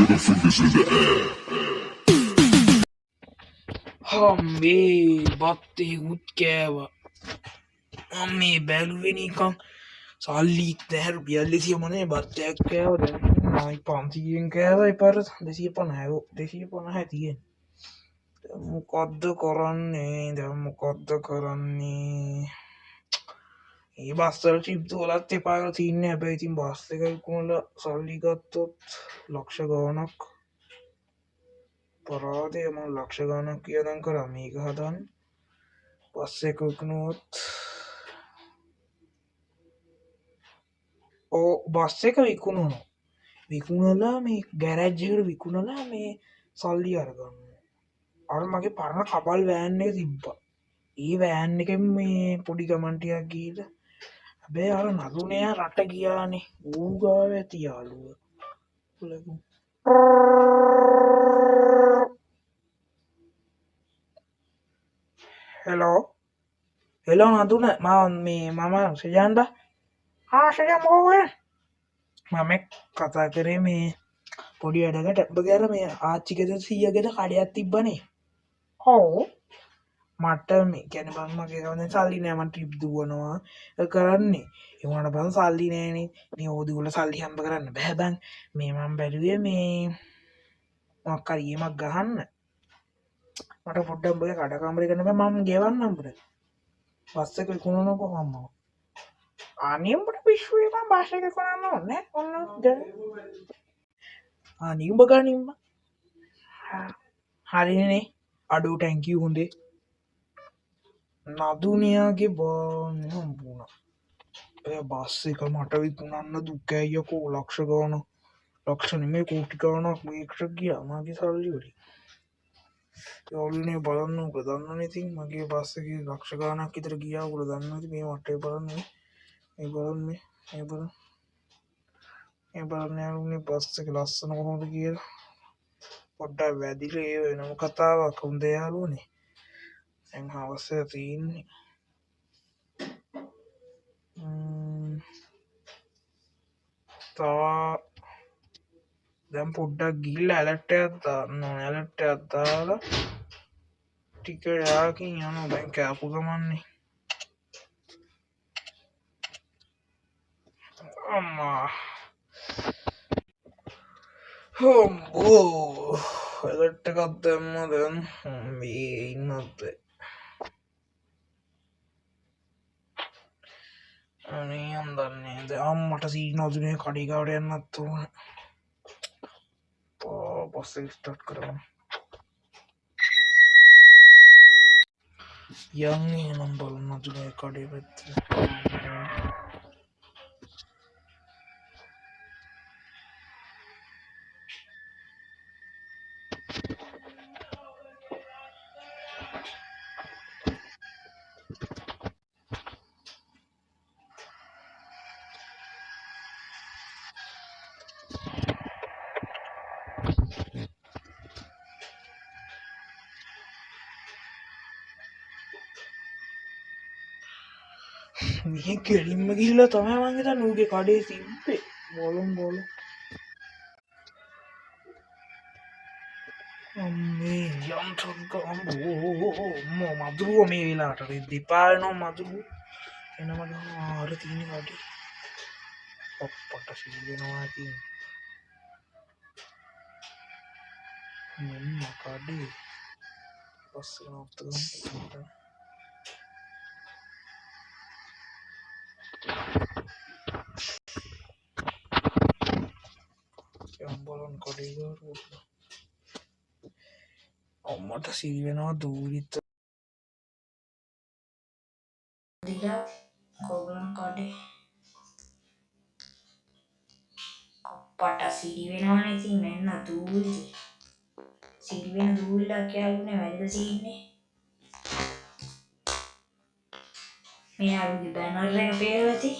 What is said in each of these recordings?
middle fingers in the air. හම්බේ බත්තෙකුත් කෑවා මම මේ බැලුවේ නිකන් සල්ලිත් නැහැ රුපියල් 250 බත්තයක් කෑවා දැන් මම 500න් කෑවා එපාර 250 තියෙන මොකද්ද කරන්නේ ඒ බස් වල ට්‍රිප් වලත් එපා කරලා තින්නේ හැබැයි ඉතින් බස් එක විකුණලා සල්ලි ගත්තොත් ලක්ෂ ගාණක් පරාදේ මම ලක්ෂ ගාණක් වියදම් කරා මේක හදන්න බස් එක විකුණුවොත් බස් එක විකුණලා මේ ගැරේජ් එකට විකුණලා මේ සල්ලි අරගන්න අර මගේ පරණ කපල් වෑන් එක තිබ්බා ඒ වෑන් එකෙන් මේ පොඩි ගමන් ටිකක් ගිහලා හැබැයි අර නදුනේ රට ගියානේ ඌ ගාව ඇති යාළුවා හෙලෝ නදුන මම සජාන්ද ආශය මොකද මම කතා කරේ මේ පොඩි වැඩකට ඔබ මේ ආච්චිගෙද 100ගෙද කඩයක් තිබ්බනේ ඔව් මට මේ කියන්නේ බං මගේ ගානේ සල්ලි නෑ මම ට්‍රිප් දුවනවා කරන්නේ ඒ වුණාට බං සල්ලි නෑනේ මේ ඕදිගොල්ල සල්ලි හම්බ කරන්න බෑ බං මේ මම බැලුවේ මේ මොකක් හරි ගේමක් ගහන්න මට පොඩ්ඩක් ඔබගේ කඩ කාමරේ ගන්න බෑ මම ගෙවන්නම් උඹට බස් එක විකුණනකො කොහොමද අනේ උඹට පිස්සුවේ මම බස් එක විකුණන්න ඕනේ ඔන්න දැන් අනේ උඹ ගනින්න හරිනේ අඩෝ ටැංකියු හොඳේ නදුනියාගේ බාන්න හම්බුණා එය බස් එක මට විකුණන්න දුකයි යකෝ ලක්ෂ ගාණක් ලක්ෂ නෙමෙයි කෝටි ගාණක් මේකට ගියා මගේ සල්ලි වලින් යාළුවනේ බලන්නකෝ දන්නවනේ ඉතින් මගේ බස් එකේ ලක්ෂ ගාණක් විතර ගියා ඔයගොල්ලෝ දන්නවද මේ වටේ බලන්නේ මේ බලන්න යාළුවනේ බස් එක ලස්සන කොහොමද කියලා පොඩ්ඩක් වැදිලා ඒ වෙනම කතාවක් හොඳ යාළුවනේ දැන් හවස තියෙන්නේ තව දැන් පොඩ්ඩක් ගිහිල්ලා ඇලර්ට් එකක් දාන්න ඕනේ ඇලර්ට් එකක් දාලා ටික යාකින් යනවා දැන් කෑපු ගමන්නේ අම්මා හම්බෝ ඇලර්ට් එකක් දැම්ම දැන් මේ ඉන්නත් අනේ යන්දන්නේ දැන් අම්මට සීනෝදුනේ කඩේ ගාවට යන්නත් ඕන බස් එක ස්ටාර්ට් කරමු යන්නේ නම් බලන්න දුනේ කඩේ පැත්තේ මේ කෙලින්ම ගිහිල්ලා තමයි මං හිතන්නේ ඌගේ කඩේ තිබ්බේ බලමු අම්මේ යන්ත්‍රක අම්මෝ මදුරුව මේ වෙලාවට දෙපාරනෝ මදුරුව එනම ආර තියෙන කඩේ ඔප්පට සිල්වෙනවා තියෙන්නේ මෙන්න කඩේ පස්සේ නවත්තගමු යම්බලන් කඩේ ගාවට අම්මට සිල් වෙනවා දූරිත දිගා කොගලන් කඩේ අප්පට සිල් වෙනවනේ ඉතින් මෙන්න දූරි සිල් වෙන දූරිලා කියලානේ වැඩිද තියෙන්නේ මේ ආරුගේ බැනර් එක පේරවති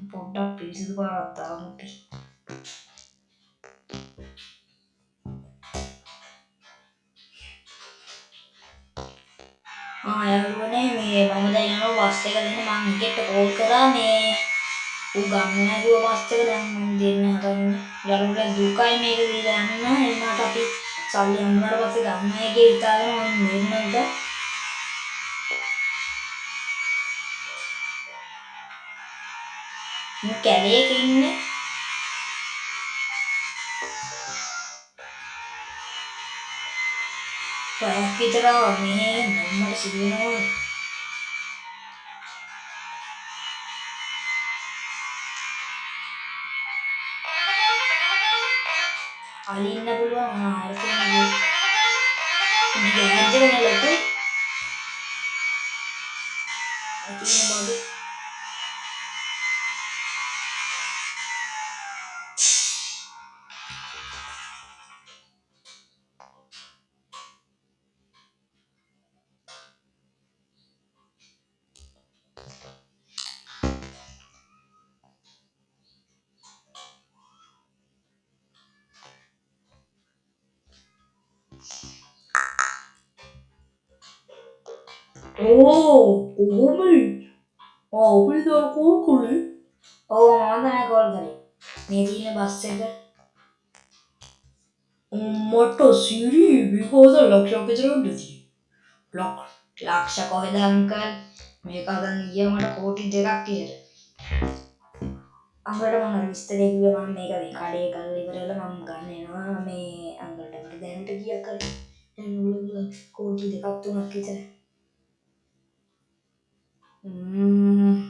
පොඩ්ඩක් පිරිසිදු කරලා දාමුති යාළුවනේ මේ මම දැන් යනවා බස් එක දෙන්න මං ගෙට කෝල් කරා මේ ඌ ගන්න හැදුව බස් එක දැන් මම දෙන්න හදන්නේ. යාළුවෝ දුකයි මේක දීලා යන්න. එන්නට අපි සල්ලි හම්බුනාට පස්සේ ගන්න එකේ හිතාගෙන මම දෙන්නට මේ කැලේක ඉන්නේ. පැයක් විතර මේ මම්මට සිදු වෙනවා. අලින්න පුළුවන් ආරකනේ. ඉතින් ගෑජ් එක නේ ලොකු. අතින් බඩු. කොහොමයි? ඔබේ දා කෝල් කළේ? ඔව් මම තමයි කෝල් කරේ. මේ තියෙන බස් එක මට සිරි විකෝස ලක්ෂයක් විතර දෙති. ලක්ෂ කොහෙද අංකල්? මේක අදන් ඊයේ මට කෝටි 2ක් කියලා. අංකල්ට මම විස්තරේ කිව්වා මම මේක මේ කඩේ කරලා ඉවරලා මම ගන්න එනවා. මේ අංකල්ට මට දැනට කීයක් කරේ? දැන් කෝටි 2ක් 3ක් විතර.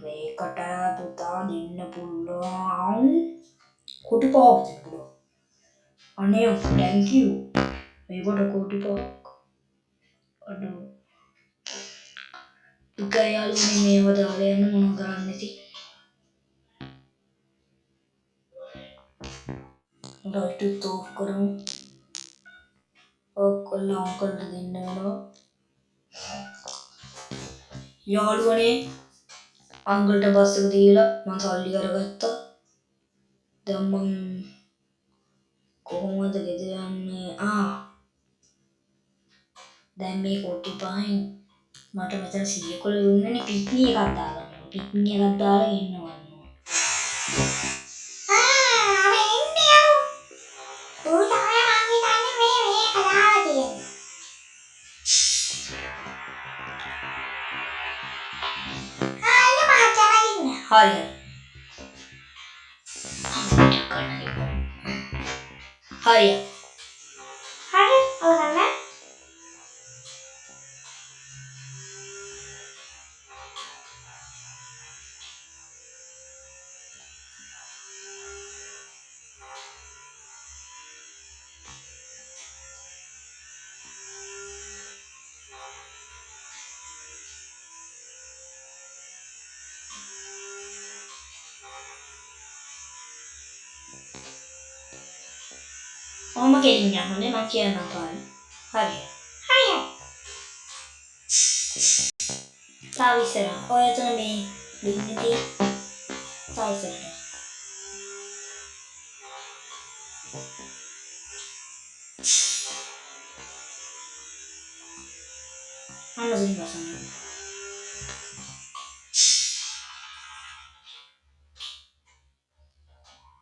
මේකට පුතා දෙන්න පුළුවන් කොටි පාවක් දෙන්න පුළුවන්. අනේ thank you. මේකට කොටි පාවක්. අඩෝ. දුකයි යාළුවනේ මේව දාලා යන්න මොන කරන්නේ ඉතින්. ඩොට් ඔෆ් කරමු. ඔක්කොල්ලා අංකල්ට දෙන්න වෙනවා. යාළුවනේ අංකල්ට බස් එක දීලා මම සල්ලි කරගත්තා. දැන් මං කොහොමද ගෙදර යන්නේ? දැන් මේ කොටි පහෙන් මට මෙතන 100 කොළ දුන්නනේ පික්නි එකක් දාගන්න. පික්නි එකක් දාලා ඉන්නවා. හරි. හරි. හරි. ඔතන ඔහොම ගෙලින් යන්න ඕනේ මම කියන්නම් පාන. හරි. හරි. තාම ඉස්සර. ඔය එතන මේ බින්දිටි තාම ඉස්සර. අන්න බින් වසන්න.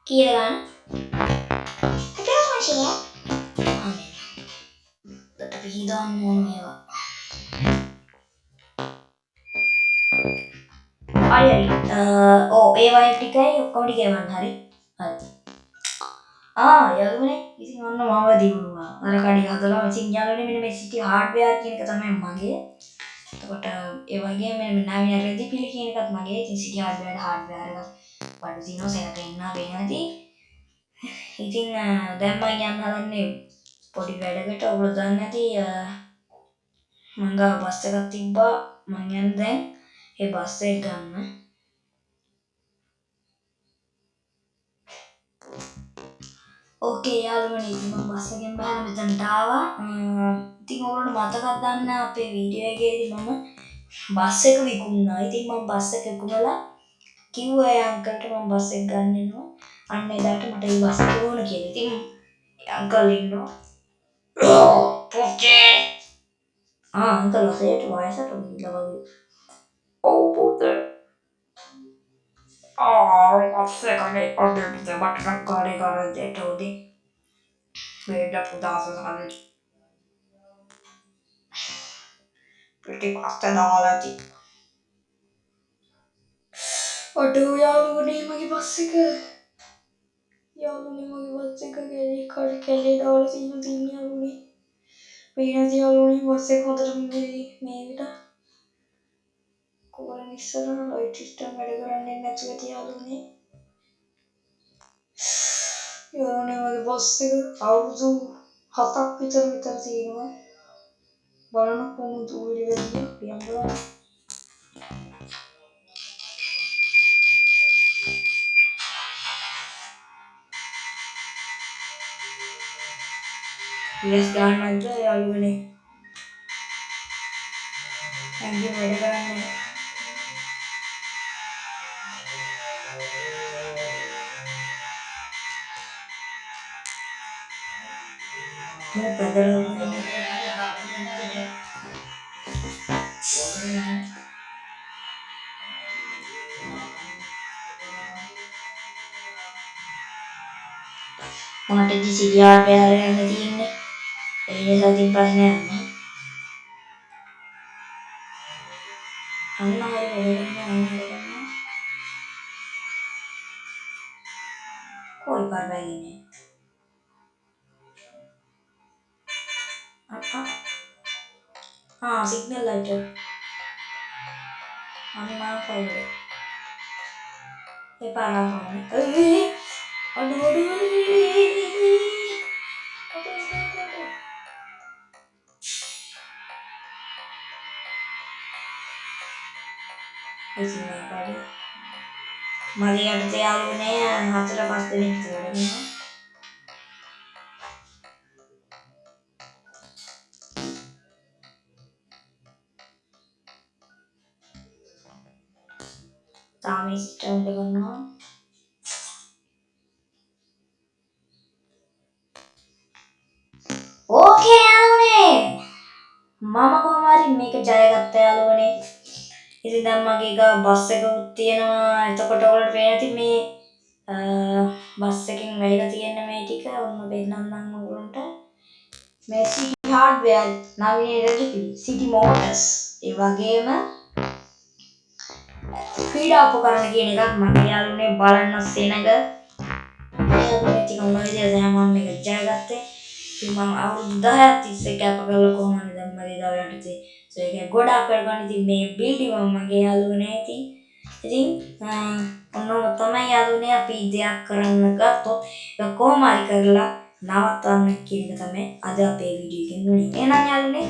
කීයද ගන්න? දාන්න ඕන මේවා. හරි. ඒ වගේ ටිකයි ඔක්කොම ටික එවන්න හරි. හරි. යාළුවනේ ඉතින් ඔන්න මම දිනුවා. අර කඩේ හදලා ඉතින් යාළුවනේ මෙන්න මේ සිටි හાર્ඩ්වෙයාර් කියන එක තමයි මගේ. එතකොට ඒ වගේම මෙන්න නවීන රෙදිපිලි කියන එකත් මගේ. ඉතින් සිටි හાર્ඩ්වෙයාර් එක බඩු දිනෝ සෙනක ඉන්නවා වෙනදී. ඉතින් දැන් මම යන්න හදන්නේ පොඩි වැඩකට. ඔයගොල්ලෝ දන්නේ නැති මං ගාව බස් එකක් තිබ්බා. මං යන්නේ දැන් ඒ බස් එක ගන්න. ඕකේ යාළුවනේ ඉතින් මම බස් එකෙන් බහලා මෙතනට ආවා. ඉතින් ඔයගොල්ලෝ මතකද දන්න අපේ වීඩියෝ එකේදී මම බස් එක විකුණා. ඉතින් මම බස් එක විකුණලා කිව්වා ඒ අංකල්ට මම බස් එක ගන්න එනවා. අන්න එදාට මට ඒ බස් එක ඕන කියලා. ඉතින් අංකල් ඉන්නවා. පුතේ අංකල් ඔසේට වයසට ගිහිල්ලා වගේ. ඔව් පුතේ. පස්සේ කනේ ඔඩේ බට්ටක් කාරේ කරද්දට උදේ බෙඩක් උදාස සාදේ පිටි පස්සේ දාලාති අඩෝ යාළුවනේ මගේ බස් එක කැලේ දාලා තියෙන යාළුවනේ පේනද යාළුවනේ බස් එක හොඳටම මේ විතර කොහොමද ඉස්සරහ ලයිට් සිස්ටම් වැඩ කරන්නේ නැතුව තියාළුනේ යාළුවනේ මගේ බස් එක අවුරුදු 7ක් විතර තියෙනවා බලන්න කොහොමද ඌලි වෙන්නේ පියම්බලා Yes, ගන්නද යාළුවනේ ඇඟේ වැඩ කරන්නේ මොකද මොනටද සිරියා බෑරගෙන තියෙන්නේ ඒ නිසා තින් ප්‍රශ්නයක් නෑ අන්න හරි වෙලෙන්න කොයි පාරයිනේ සිග්නල් ලයිට් අන්න කොයිද ඒ පාරානේ අඩෝ මගේ අතේ යාළුවනේ 4-5 දෙනෙක් ඉන්නවා තාමේ සිස්ටම් එක ගන්නවා ඕකේ යාළුවනේ මම කොහොම හරි මේක ජයගත්තා යාළුවනේ ඉතින් දැන් මගේ ගා බස් එකකුත් තියෙනවා එතකොට ඔයාලට පේන ඇති මේ බස් එකෙන් වෙයිලා තියෙන මේ ටික ඔන්න පෙන්නන්නම් ඔයගොල්ලන්ට මේ සිටි හાર્ඩ්වෙයාර් නවීන රෙජිපි සිටි මෝටර්ස් ඒ වගේම ක්‍රීඩා උපකරණ කියන එකත් මගේ යාළුවනේ බලන්න සෙනඟ යාළුවනේ ටික මොනවද දැන් මම මේක ජයගත්තේ ඉතින් මම අවුරුදු 10ක් තිස්සේ කැප කරලා කොහොමද දැන් මගේ දවල්ට ඒක ගොඩාක් කරගන්න ඉතින් මේ බිල්ඩින් මගේ යාළුවනේ ඉතින් ඔන්නම තමයි යාළුවනේ අපි දෙයක් කරන්න ගත්තොත් ඒක කොහොම හරි කරලා නවත්තන්න කියන එක තමයි අද අපේ වීඩියෝ එකෙන් උනේ එහෙනම් යාළුවනේ